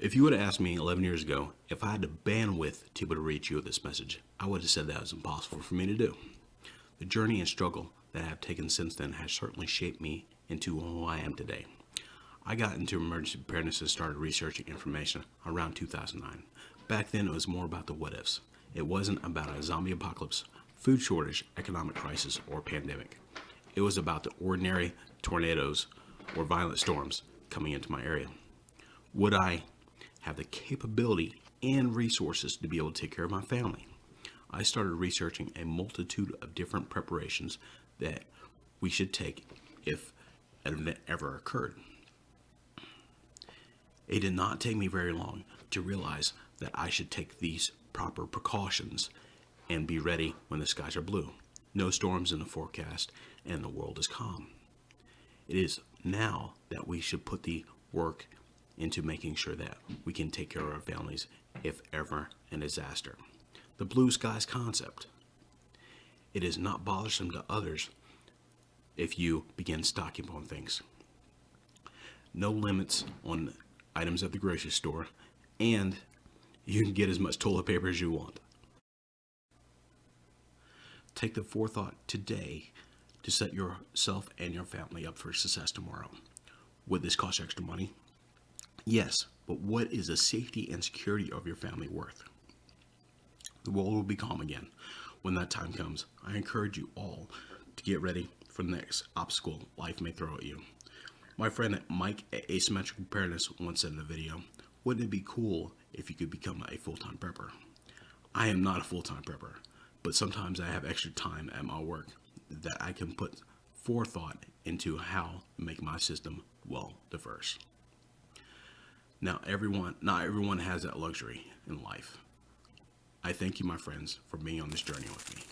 If you would have asked me 11 years ago if I had the bandwidth to be able to reach you with this message, I would have said that was impossible for me to do. The journey and struggle that I have taken since then has certainly shaped me into who I am today. I got into emergency preparedness and started researching information around 2009. Back then, it was more about the what ifs. It wasn't about a zombie apocalypse, food shortage, economic crisis, or pandemic. It was about the ordinary tornadoes or violent storms coming into my area. Would I have the capability and resources to be able to take care of my family? I started researching a multitude of different preparations that we should take if an event ever occurred. It did not take me very long to realize that I should take these proper precautions and be ready when the skies are blue. No storms in the forecast and the world is calm. It is now that we should put the work into making sure that we can take care of our families if ever a disaster. The blue skies concept. It is not bothersome to others if you begin stocking up on things. No limits on items at the grocery store, and you can get as much toilet paper as you want. Take the forethought today to set yourself and your family up for success tomorrow. Would this cost extra money? Yes, but what is the safety and security of your family worth? The world will be calm again when that time comes. I encourage you all to get ready for the next obstacle life may throw at you. My friend Mike at Asymmetrical Preparedness once said in a video, wouldn't it be cool if you could become a full-time prepper? I am not a full-time prepper, but sometimes I have extra time at my work that I can put forethought into how to make my system well diverse. Not everyone has that luxury in life. I thank you, my friends, for being on this journey with me.